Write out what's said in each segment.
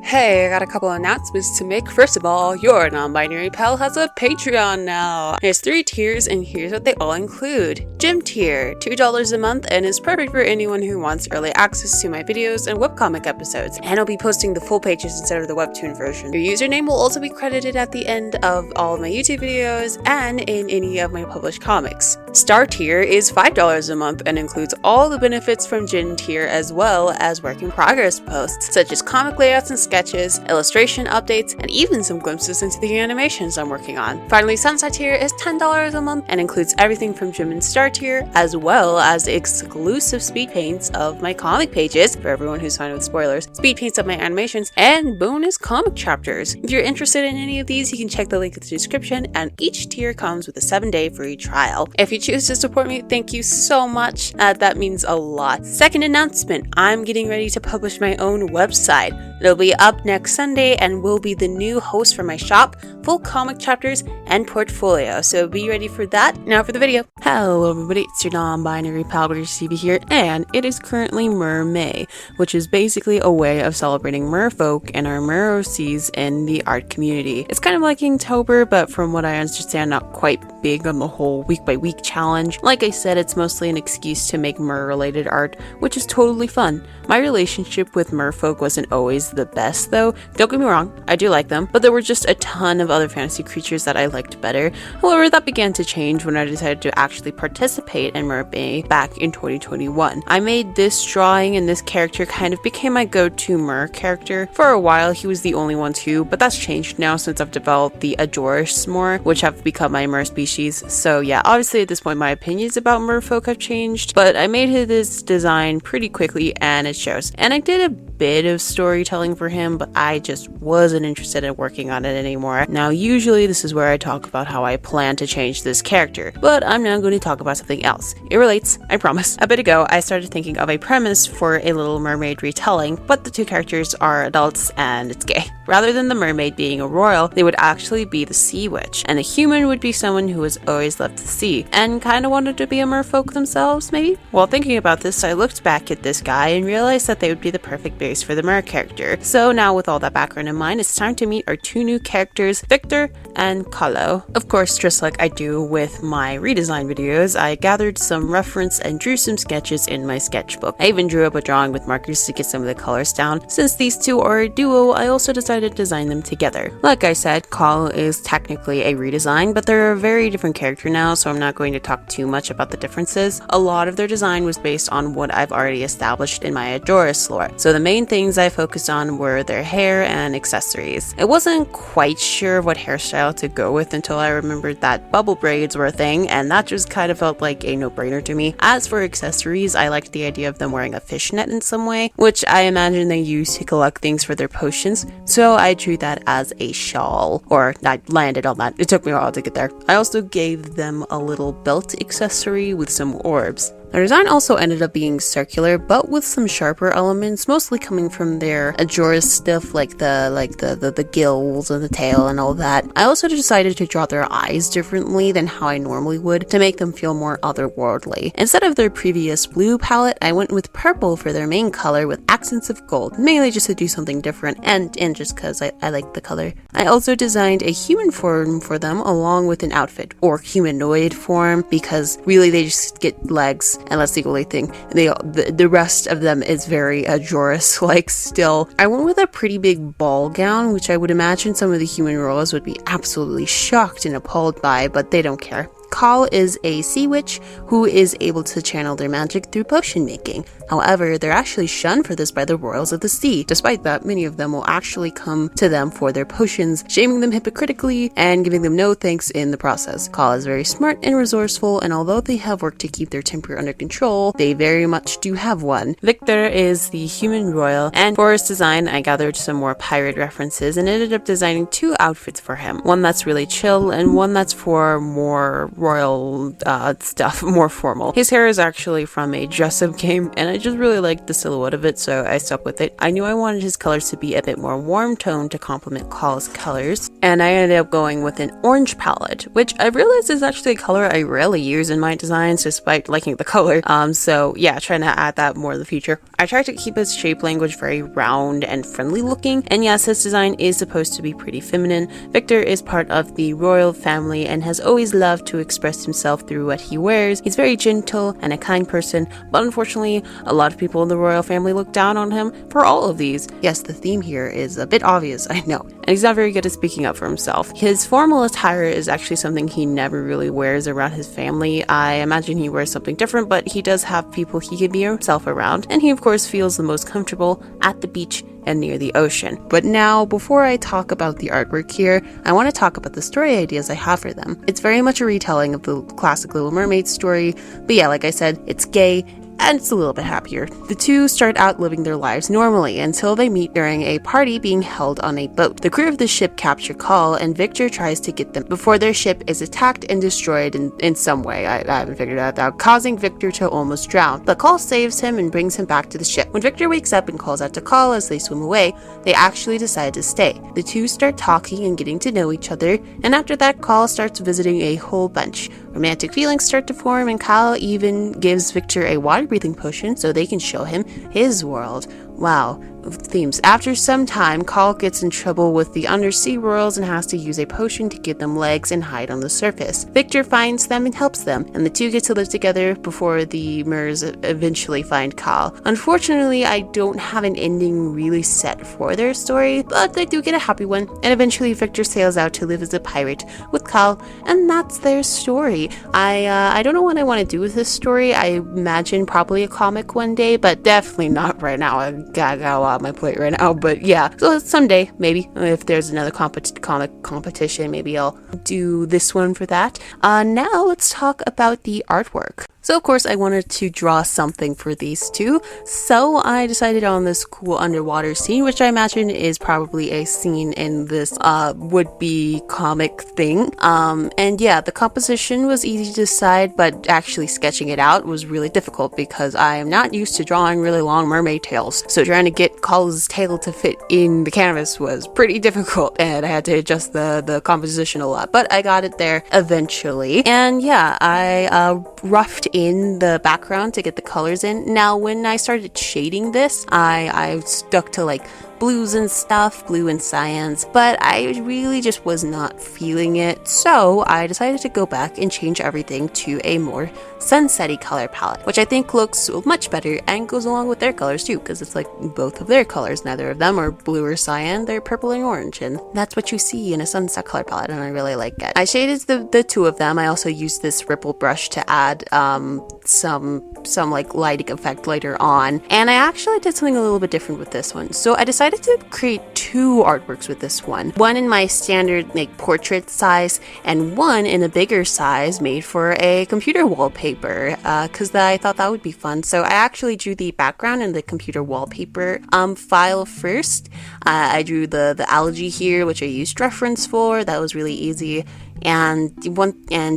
Hey, I got a couple announcements to make. First of all, your non-binary pal has a Patreon now. There's 3 tiers, and here's what they all include. Gym tier, $2 a month, and is perfect for anyone who wants early access to my videos and webcomic episodes. And I'll be posting the full pages instead of the webtoon version. Your username will also be credited at the end of all of my YouTube videos and in any of my published comics. Star tier is $5 a month and includes all the benefits from Gym tier as well as work in progress posts, such as comic layouts and sketches, illustration updates, and even some glimpses into the animations I'm working on. Finally, Sunset tier is $10 a month and includes everything from Gym and Star tier, as well as exclusive speed paints of my comic pages, for everyone who's fine with spoilers, speed paints of my animations, and bonus comic chapters. If you're interested in any of these, you can check the link in the description, and each tier comes with a 7-day free trial. If you choose to support me, thank you so much. That means a lot. Second announcement, I'm getting ready to publish my own website. It'll be up next Sunday and will be the new host for my shop, full comic chapters, and portfolio, so be ready for that. Now for the video. Hello everybody, it's your non-binary pal TV here, and it is currently Mer-May, which is basically a way of celebrating merfolk and our mer-OCs in the art community. It's kind of like Inktober, but from what I understand, not quite big on the whole week-by-week challenge. Like I said, it's mostly an excuse to make mer-related art, which is totally fun. My relationship with merfolk wasn't always the best though. Don't get me wrong, I do like them, but there were just a ton of other fantasy creatures that I liked better. However, that began to change when I decided to actually participate in Mer-May back in 2021. I made this drawing, and this character kind of became my go-to mer character. For a while, he was the only one too, but that's changed now since I've developed the Adoris more, which have become my mer species. So yeah, obviously at this point my opinions about merfolk have changed, but I made this design pretty quickly and it shows. And I did a bit of storytelling for him, but I just wasn't interested in working on it anymore. Now usually this is where I talk about how I plan to change this character, but I'm now going to talk about something else. It relates, I promise. A bit ago I started thinking of a premise for a Little Mermaid retelling, but the 2 characters are adults and it's gay. Rather than the mermaid being a royal, they would actually be the sea witch, and the human would be someone who has always left the sea and kind of wanted to be a merfolk themselves, maybe? While thinking about this, I looked back at this guy and realized that they would be the perfect base for the mer character. So now with all that background in mind, it's time to meet our 2 new characters, Victor and Kalo. Of course, just like I do with my redesign videos, I gathered some reference and drew some sketches in my sketchbook. I even drew up a drawing with markers to get some of the colors down. Since these 2 are a duo, I also decided to design them together. Like I said, Kalo is technically a redesign, but they're a very different character now, so I'm not going to talk too much about the differences. A lot of their design was based on what I've already established in my Adoris lore. So the main things I focused on were their hair and accessories. I wasn't quite sure what hairstyle to go with until I remembered that bubble braids were a thing, and that just kind of felt like a no-brainer to me. As for accessories, I liked the idea of them wearing a fishnet in some way, which I imagine they use to collect things for their potions, so I drew that as a shawl, or I landed on that. It took me a while to get there. I also gave them a little belt accessory with some orbs. Their design also ended up being circular, but with some sharper elements, mostly coming from their Adoris stuff, like the gills and the tail and all that. I also decided to draw their eyes differently than how I normally would to make them feel more otherworldly. Instead of their previous blue palette, I went with purple for their main color with accents of gold, mainly just to do something different and just because I like the color. I also designed a human form for them along with an outfit, or humanoid form, because really they just get legs. And that's the only thing. The rest of them is very Adoris-like still. I went with a pretty big ball gown, which I would imagine some of the human royals would be absolutely shocked and appalled by, but they don't care. Kal is a sea witch who is able to channel their magic through potion making. However, they're actually shunned for this by the royals of the sea. Despite that, many of them will actually come to them for their potions, shaming them hypocritically and giving them no thanks in the process. Kal is very smart and resourceful, and although they have worked to keep their temper under control, they very much do have one. Victor is the human royal, and for his design, I gathered some more pirate references and ended up designing 2 outfits for him. One that's really chill, and one that's for more royal stuff, more formal. His hair is actually from a dress-up game, and I just really liked the silhouette of it, so I stuck with it. I knew I wanted his colors to be a bit more warm tone to complement Call's colors, and I ended up going with an orange palette, which I realized is actually a color I rarely use in my designs despite liking the color. So yeah, trying to add that more in the future. I tried to keep his shape language very round and friendly looking, and yes, his design is supposed to be pretty feminine. Victor is part of the royal family and has always loved to express himself through what he wears. He's very gentle and a kind person, but unfortunately, a lot of people in the royal family look down on him for all of these. Yes, the theme here is a bit obvious, I know, and he's not very good at speaking up for himself. His formal attire is actually something he never really wears around his family. I imagine he wears something different, but he does have people he can be himself around, and he of course feels the most comfortable at the beach and near the ocean. But now, before I talk about the artwork here, I want to talk about the story ideas I have for them. It's very much a retelling of the classic Little Mermaid story, but yeah, like I said, it's gay, and it's a little bit happier. The two start out living their lives normally until they meet during a party being held on a boat. The crew of the ship capture Call, and Victor tries to get them before their ship is attacked and destroyed in some way. I haven't figured that out, causing Victor to almost drown. But Call saves him and brings him back to the ship. When Victor wakes up and calls out to Call as they swim away, they actually decide to stay. The two start talking and getting to know each other, and after that, Call starts visiting a whole bunch. Romantic feelings start to form, and Kyle even gives Victor a water breathing potion so they can show him his world. Wow, themes. After some time, Call gets in trouble with the undersea royals and has to use a potion to give them legs and hide on the surface. Victor finds them and helps them, and the two get to live together before the Mers eventually find Kyle. Unfortunately, I don't have an ending really set for their story, but they do get a happy one, and eventually Victor sails out to live as a pirate with Kyle, and that's their story. I don't know what I want to do with this story. I imagine probably a comic one day, but definitely not right now. I got a lot on my plate right now, but yeah, so someday, maybe, if there's another comic competition, maybe I'll do this one for that. Now let's talk about the artwork. So of course I wanted to draw something for these two, so I decided on this cool underwater scene, which I imagine is probably a scene in this would-be comic thing. And yeah, the composition was easy to decide, but actually sketching it out was really difficult because I am not used to drawing really long mermaid tails. So trying to get Call's tail to fit in the canvas was pretty difficult, and I had to adjust the composition a lot, but I got it there eventually. And yeah, I roughed in the background to get the colors in. Now, when I started shading this, I stuck to like blues and stuff, blue and cyans, but I really just was not feeling it, so I decided to go back and change everything to a more sunsetty color palette, which I think looks much better and goes along with their colors too, because it's like both of their colors. Neither of them are blue or cyan, they're purple and orange, and that's what you see in a sunset color palette, and I really like it. I shaded the two of them. I also used this ripple brush to add some like lighting effect later on, and I actually did something a little bit different with this one. So I decided to create two artworks with this one in my standard like portrait size and one in a bigger size made for a computer wallpaper, because I thought that would be fun. So I actually drew the background in the computer wallpaper file first. I drew the algae here, which I used reference for. That was really easy, and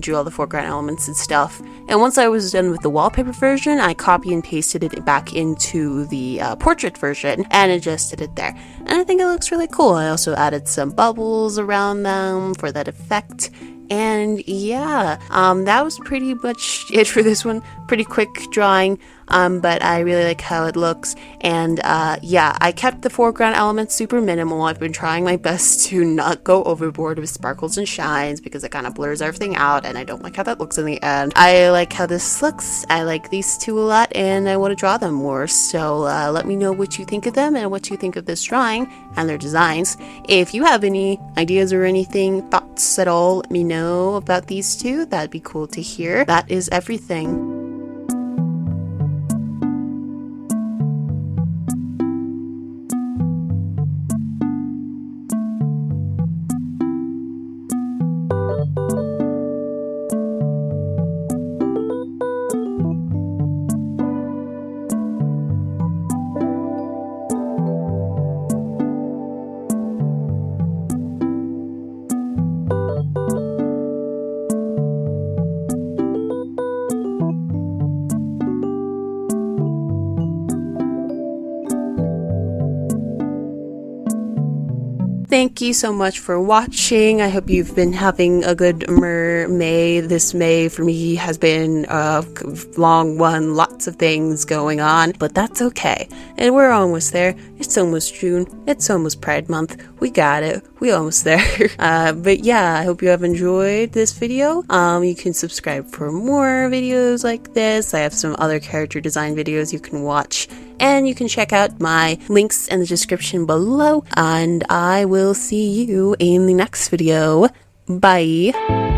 drew all the foreground elements and stuff. And once I was done with the wallpaper version, I copy and pasted it back into the portrait version and adjusted it there. And I think it looks really cool. I also added some bubbles around them for that effect. And yeah, that was pretty much it for this one. Pretty quick drawing, but I really like how it looks. And yeah, I kept the foreground elements super minimal. I've been trying my best to not go overboard with sparkles and shines because it kind of blurs everything out, and I don't like how that looks in the end. I like how this looks. I like these two a lot, and I want to draw them more. So let me know what you think of them and what you think of this drawing and their designs. If you have any ideas or anything, thoughts at all, let me know about these two. That'd be cool to hear. That is everything. thank you so much for watching. I hope you've been having a good May. This May for me has been a long one, lots of things going on, but that's okay. And we're almost there. It's almost June. It's almost Pride Month. We got it. We almost there. But yeah, I hope you have enjoyed this video. You can subscribe for more videos like this. I have some other character design videos you can watch, and you can check out my links in the description below, and I will see you in the next video. Bye.